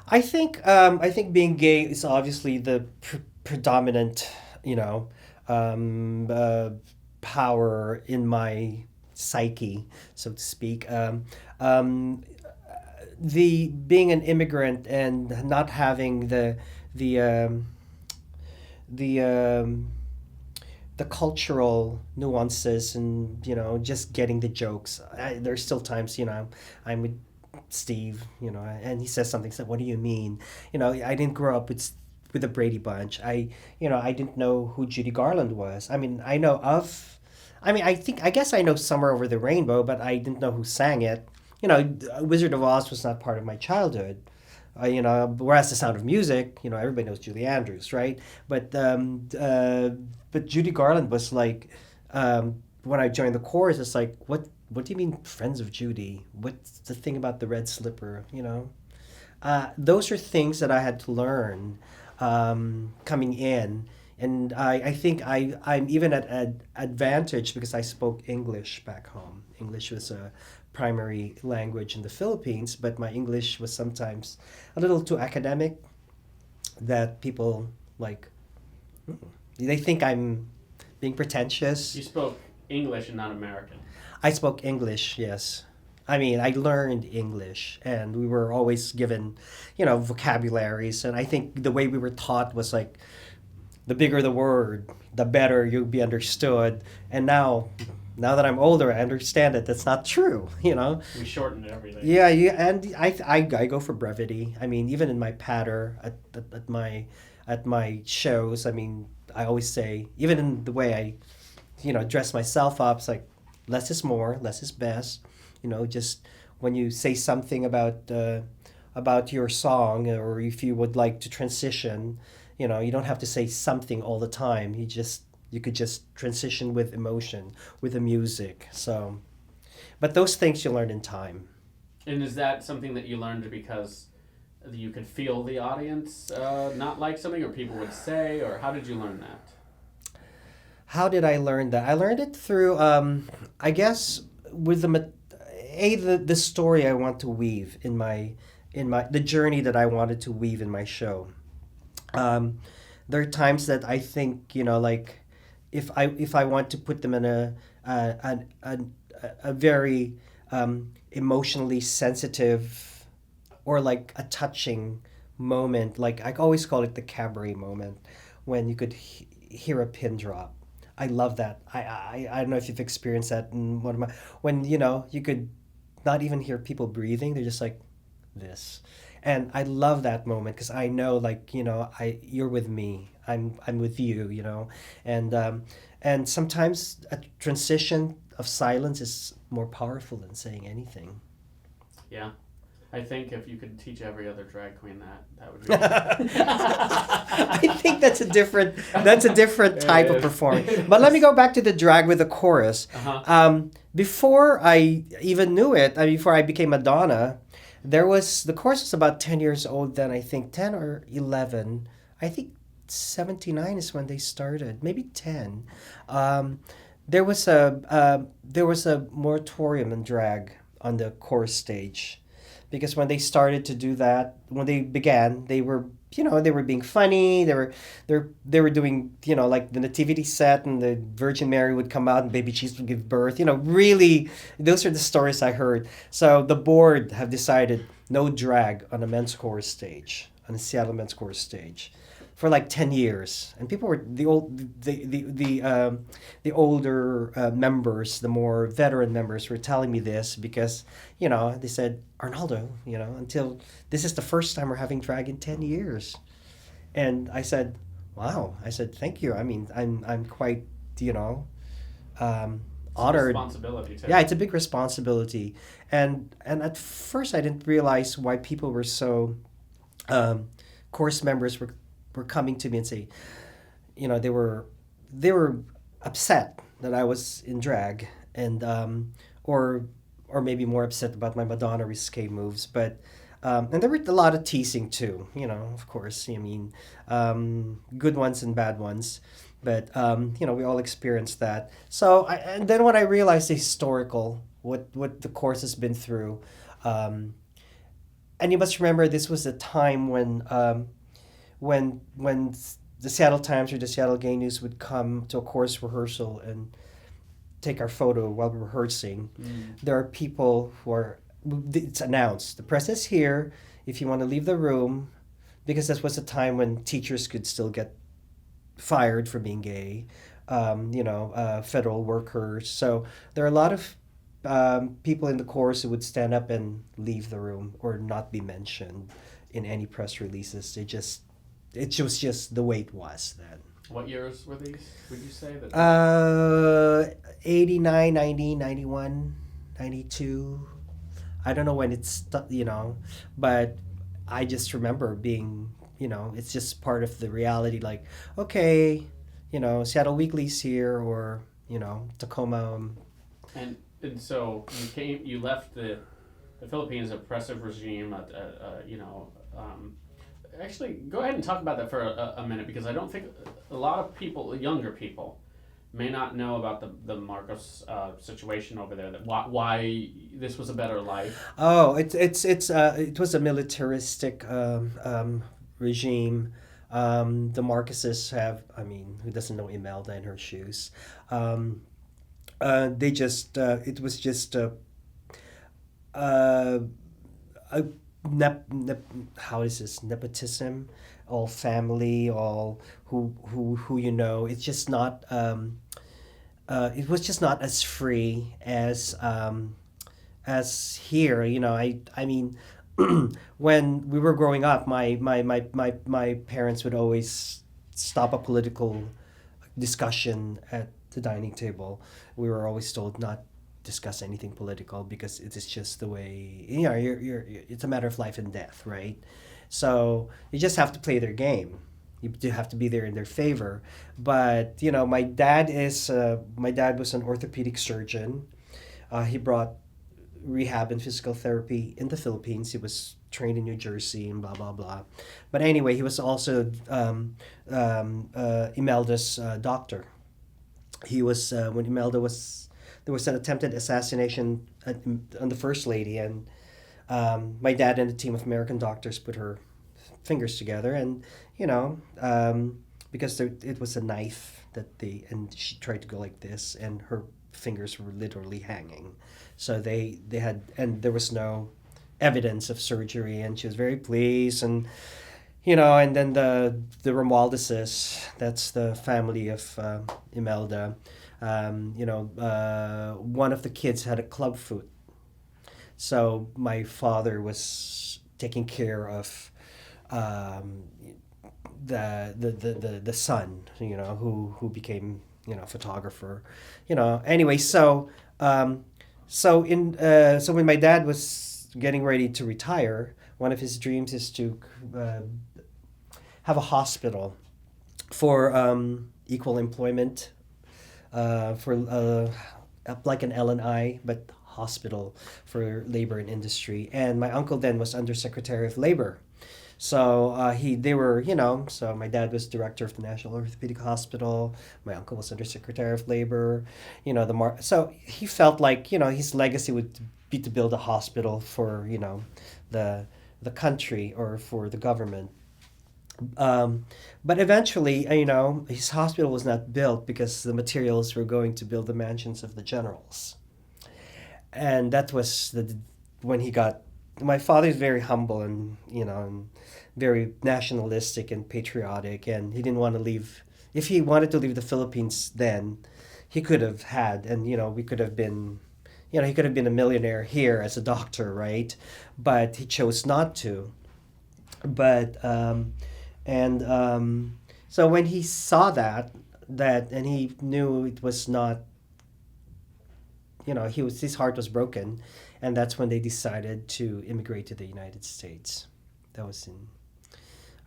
I think being gay is obviously the predominant, you know, um, uh, power in my psyche, so to speak. Um, the being an immigrant and not having the um, the um, the cultural nuances and just getting the jokes. There's still times I'm with Steve, and he says something. Said, "What do you mean?" I didn't grow up with the Brady Bunch. I didn't know who Judy Garland was. I mean, I know of. I mean, I guess I know Somewhere Over the Rainbow, but I didn't know who sang it. Wizard of Oz was not part of my childhood. Whereas The Sound of Music, everybody knows Julie Andrews, right? But Judy Garland was like, when I joined the chorus, it's like, what do you mean, friends of Judy? What's the thing about the red slipper? Those are things that I had to learn coming in. And I think I'm even at an advantage because I spoke English back home. English was a primary language in the Philippines, but my English was sometimes a little too academic that people like, "Mm." They think I'm being pretentious. You spoke English and not American. I spoke English, yes. I mean, I learned English, and we were always given, vocabularies. And I think the way we were taught was like, the bigger the word, the better you'll be understood. And now that I'm older, I understand that that's not true. We shortened everything. Yeah, and I go for brevity. I mean, even in my patter at my shows, I mean, I always say, even in the way I dress myself up, it's like less is more, less is best. Just when you say something about your song, or if you would like to transition, you don't have to say something all the time. You could just transition with emotion, with the music. So, but those things you learn in time. And is that something that you learned because you could feel the audience not like something, or people would say, or how did you learn that? How did I learn that? I learned it through, I guess, with the story I want to weave in my the journey that I wanted to weave in my show. Um, there are times that I think, like, if I want to put them in a very emotionally sensitive, or like a touching moment, like I always call it the cabaret moment, when you could hear a pin drop. I love that. I don't know if you've experienced that in one of my, when you could not even hear people breathing. They're just like this, and I love that moment because I know, like, I you're with me. I'm with you. And sometimes a transition of silence is more powerful than saying anything. Yeah. I think if you could teach every other drag queen that would I think that's a different be. type of performing. But let me go back to the drag with the chorus. Uh-huh. Before I even knew it, before I became Madonna, the chorus was about 10 years old then, I think 10 or 11. I think 79 is when they started, maybe 10. Um, there was a moratorium in drag on the chorus stage, because when they started to do that, when they began, they were being funny. They were doing, like the nativity set, and the Virgin Mary would come out and baby Jesus would give birth. Really, those are the stories I heard. So the board have decided no drag on a men's chorus stage, on the Seattle men's chorus stage, for like 10 years. And people were the older members, the more veteran members, were telling me this because, they said, Arnaldo, until this is the first time we're having drag in 10 years. And I said, wow. I said, thank you. I mean, I'm quite, um, It's a honored. responsibility too. Yeah, it's a big responsibility. And at first I didn't realize why people were so, course members were coming to me and say, they were upset that I was in drag, and or maybe more upset about my Madonna risque moves. But and there were a lot of teasing too. Of course. I mean, good ones and bad ones. But we all experienced that. And then when I realized the historical, what the course has been through, um, and you must remember this was a time when the Seattle Times or the Seattle Gay News would come to a chorus rehearsal and take our photo while we're rehearsing. There are people who are, it's announced, the press is here if you want to leave the room, because this was a time when teachers could still get fired for being gay, federal workers. So there are a lot of people in the chorus who would stand up and leave the room or not be mentioned in any press releases. It was just the way it was then. What years were these? Would you say that? 89, 90, 91, 92. I don't know when but I just remember being, it's just part of the reality. Like, okay, Seattle Weekly's here, or Tacoma. And so you left the Philippines oppressive regime. Actually, go ahead and talk about that for a minute, because I don't think a lot of people, younger people, may not know about the Marcos situation over there. That why this was a better life. Oh, it was a militaristic regime. The Marcoses have, I mean, who doesn't know Imelda in her shoes? They just it was just a how is this, nepotism, all family, all who it's just not it was just not as free as here. I mean, when we were growing up, my parents would always stop a political discussion at the dining table. We were always told not discuss anything political, because it is just the way, it's a matter of life and death, right? So you just have to play their game. You do have to be there in their favor. But my dad was an orthopedic surgeon. He brought rehab and physical therapy in the Philippines. He was trained in New Jersey and blah blah blah. But anyway, he was also Imelda's doctor. He was when Imelda was there was an attempted assassination on the first lady, and my dad and a team of American doctors put her fingers together, and because it was a knife and she tried to go like this, and her fingers were literally hanging. So they had, and there was no evidence of surgery, and she was very pleased, and and then the Romualduses, that's the family of Imelda. One of the kids had a club foot, so my father was taking care of the son, who became photographer, Anyway, so when my dad was getting ready to retire, one of his dreams is to have a hospital for equal employment, for like an L&I, but hospital for labor and industry. And my uncle then was Undersecretary of Labor. So so my dad was director of the National Orthopedic Hospital. My uncle was Undersecretary of Labor. So he felt like, his legacy would be to build a hospital for, the country or for the government. But eventually, his hospital was not built because the materials were going to build the mansions of the generals. And that was when he got. My father is very humble and and very nationalistic and patriotic, and he didn't want to leave. If he wanted to leave the Philippines, then he could have had, and we could have been. He could have been a millionaire here as a doctor, right? But he chose not to. But so when he saw that and he knew it was not, his heart was broken, and that's when they decided to immigrate to the United States. That was in,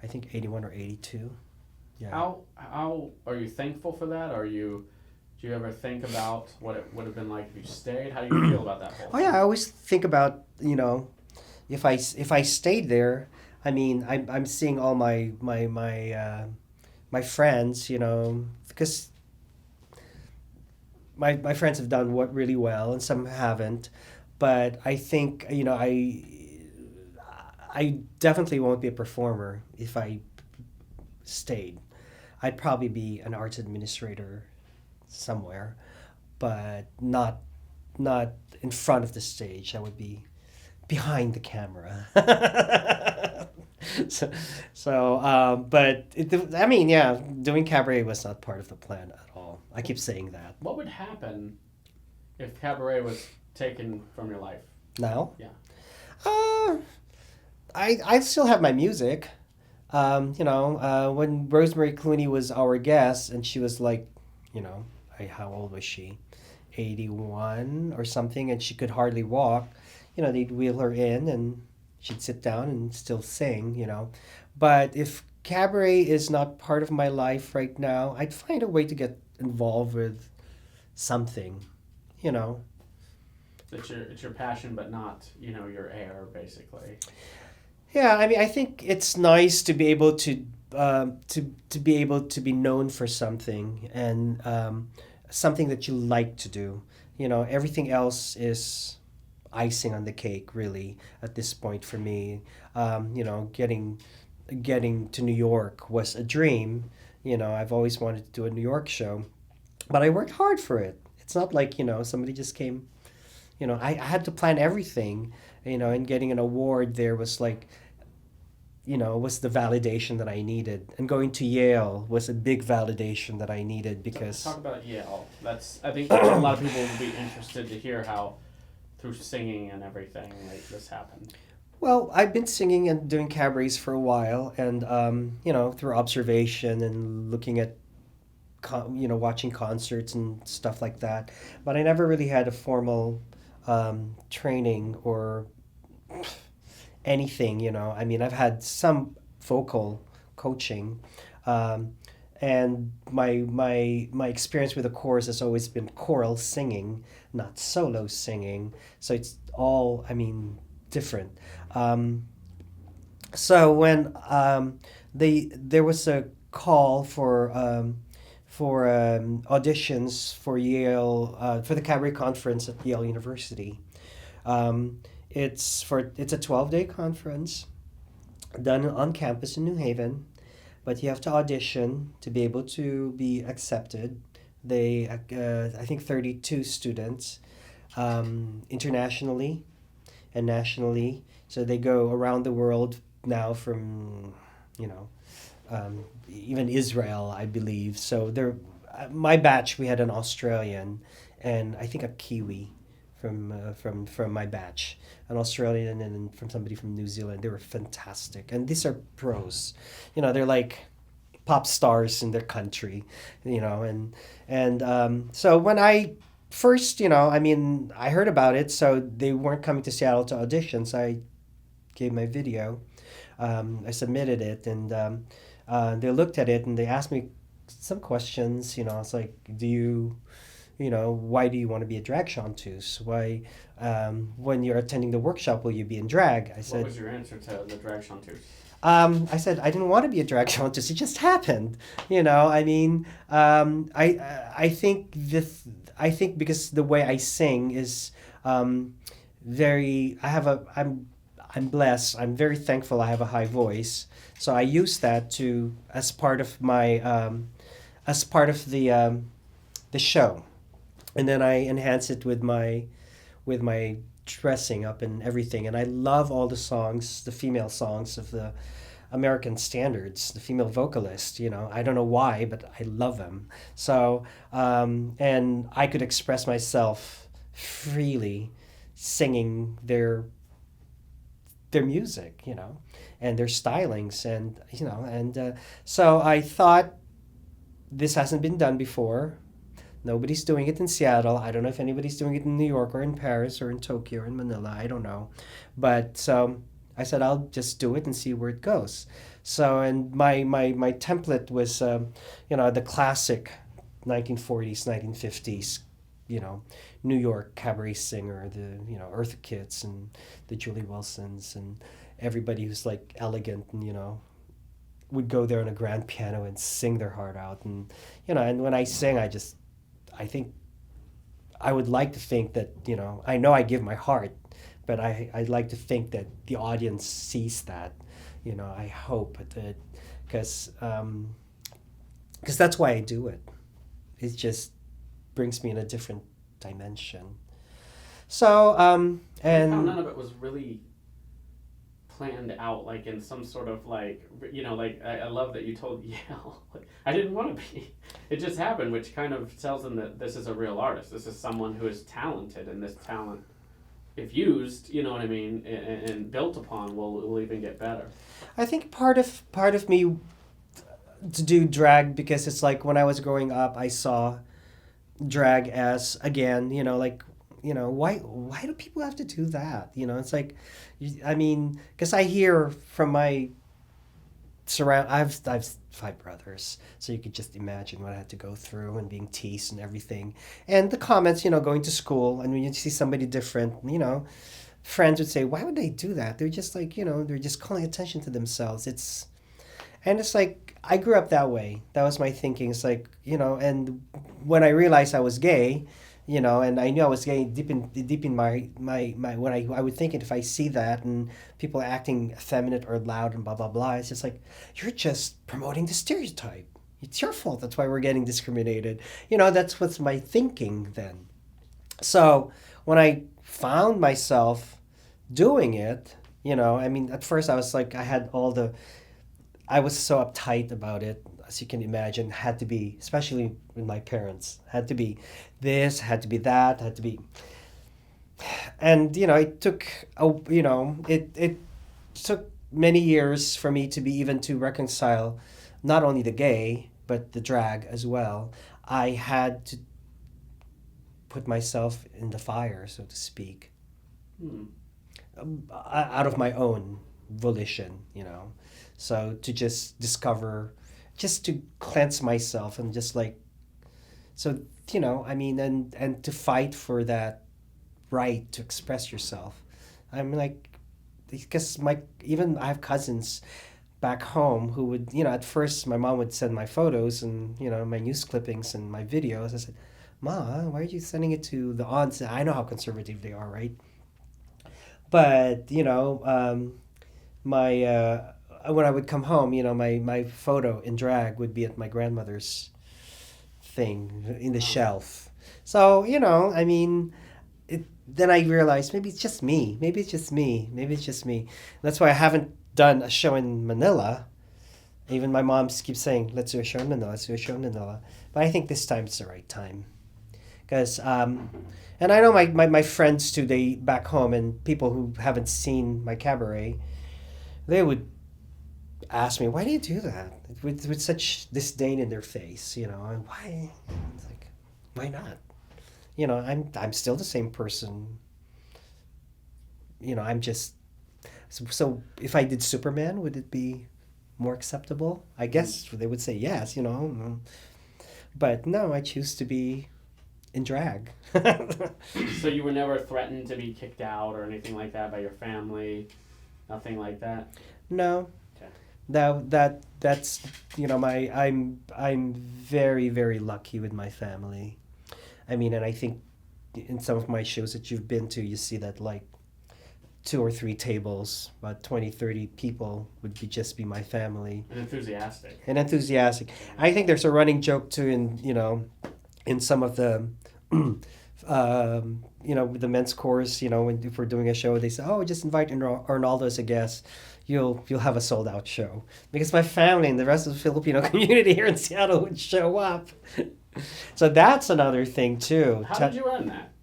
I think, 81 or 82. Yeah. How are you thankful for that? Do you ever think about what it would have been like if you stayed? How do you feel about that whole thing? Oh yeah, I always think about, if I stayed there. I mean, I'm seeing all my friends, because my friends have done really well and some haven't, but I think I definitely won't be a performer if I stayed. I'd probably be an arts administrator somewhere, but not in front of the stage. I would be behind the camera. so, but I mean, yeah, doing cabaret was not part of the plan at all. I keep saying that. What would happen if cabaret was taken from your life? Now, Yeah. uh, I still have my music. When Rosemary Clooney was our guest, and she was like, how old was she? 81 or something, and she could hardly walk. They'd wheel her in, and she'd sit down and still sing. But if cabaret is not part of my life right now, I'd find a way to get involved with something, you know. It's your passion, but not your air, basically. Yeah, I mean, I think it's nice to be able to be able to be known for something and something that you like to do. Everything else is icing on the cake, really, at this point for me. Getting to New York was a dream. I've always wanted to do a New York show, but I worked hard for it. It's not like somebody just came. I had to plan everything. And getting an award there was like was the validation that I needed. And going to Yale was a big validation that I needed because. Talk about Yale. I think a lot of people would be interested to hear how, through singing and everything, like this happened. Well, I've been singing and doing cabarets for a while, and through observation and looking at, watching concerts and stuff like that. But I never really had a formal training or anything. I mean, I've had some vocal coaching, and my experience with the chorus has always been choral singing, not solo singing. So it's all, I mean, different. So when there was a call for auditions for Yale for the cabaret conference at Yale University. It's a 12-day conference done on campus in New Haven, but you have to audition to be able to be accepted. They I think 32 students internationally and nationally. So they go around the world now from, even Israel, I believe. So my batch, we had an Australian and I think a Kiwi from my batch, an Australian and from somebody from New Zealand. They were fantastic, and these are pros. They're like pop stars in their country, and so when I first, I mean, I heard about it, so they weren't coming to Seattle to audition, so I gave my video. I submitted it, and they looked at it, and they asked me some questions. It's like, why do you want to be a drag chanteuse? Why, when you're attending the workshop, will you be in drag? I said. What was your answer to the drag chanteuse? I said I didn't want to be a drag chanteuse. It just happened. I mean, I think this. I think because the way I sing is very. I'm blessed. I'm very thankful. I have a high voice, so I use that as part of my as part of the show, and then I enhance it with my dressing up and everything. And I love all the songs, the female songs of the American standards, the female vocalist. I don't know why, but I love them. So and I could express myself freely singing their music, and their stylings, and so I thought, this hasn't been done before. Nobody's doing it in Seattle. I don't know if anybody's doing it in New York or in Paris or in Tokyo or in Manila. I don't know. But so I said, I'll just do it and see where it goes. So, and my template was, the classic 1940s, 1950s, New York cabaret singer, the, Eartha Kitts and the Julie Wilsons and everybody who's like elegant and, would go there on a grand piano and sing their heart out. And, and when I sing, I think I would like to think that, I know I give my heart, but I'd like to think that the audience sees that. I hope that, because that's why I do it. It just brings me in a different dimension. So How and none of it was really planned out, like in some sort of like, like I love that you told Yale. Like, I didn't want to be. It just happened, which kind of tells them that this is a real artist. This is someone who is talented, and this talent, if used, you know what I mean, and built upon, will even get better. I think part of me to do drag, because it's like when I was growing up, I saw drag as, again, like, why do people have to do that? It's like, I mean, because I hear from my I've 5 brothers, so you could just imagine what I had to go through and being teased and everything, and the comments, going to school, and when you see somebody different, friends would say, why would they do that? They're just like, they're just calling attention to themselves. It's like, I grew up that way. That was my thinking. It's like, and when I realized I was gay, and I knew I was gay deep in my when I would think it, if I see that and people acting effeminate or loud and blah blah blah, it's just like, you're just promoting the stereotype. It's your fault. That's why we're getting discriminated. That's what's my thinking then. So when I found myself doing it, I mean, at first I was like, I was so uptight about it, as you can imagine. Had to be, especially with my parents, had to be this, had to be that, had to be. And it took it took many years for me to be even to reconcile not only the gay but the drag as well. I had to put myself in the fire, so to speak, out of my own volition. So to just discover, just to cleanse myself, and just like, so, I mean, and to fight for that right to express yourself. I'm like, because even I have cousins back home who would, at first my mom would send my photos and, my news clippings and my videos. I said, Ma, why are you sending it to the aunts? I know how conservative they are, right? But, my when I would come home, my photo in drag would be at my grandmother's thing in the shelf. So, I mean, then I realized maybe it's just me. Maybe it's just me. Maybe it's just me. That's why I haven't done a show in Manila. Even my mom keeps saying, let's do a show in Manila, let's do a show in Manila. But I think this time it's the right time. Because, and I know my friends too, they back home, and people who haven't seen my cabaret, they would ask me, why do you do that? With such disdain in their face, and why? It's like, why not? I'm still the same person. I'm just, so if I did Superman, would it be more acceptable? I guess they would say yes, But no, I choose to be in drag. So you were never threatened to be kicked out or anything like that by your family? Nothing like that? No. Okay. That's I'm very, very lucky with my family. I mean, and I think in some of my shows that you've been to, you see that like 2 or 3 tables, about 20, 30 people would just be my family. And enthusiastic. And enthusiastic. I think there's a running joke too in some of the with the men's chorus, if we're doing a show, they say, oh, just invite Arnaldo as a guest. You'll have a sold out show, because my family and the rest of the Filipino community here in Seattle would show up. So that's another thing too. How did you run that?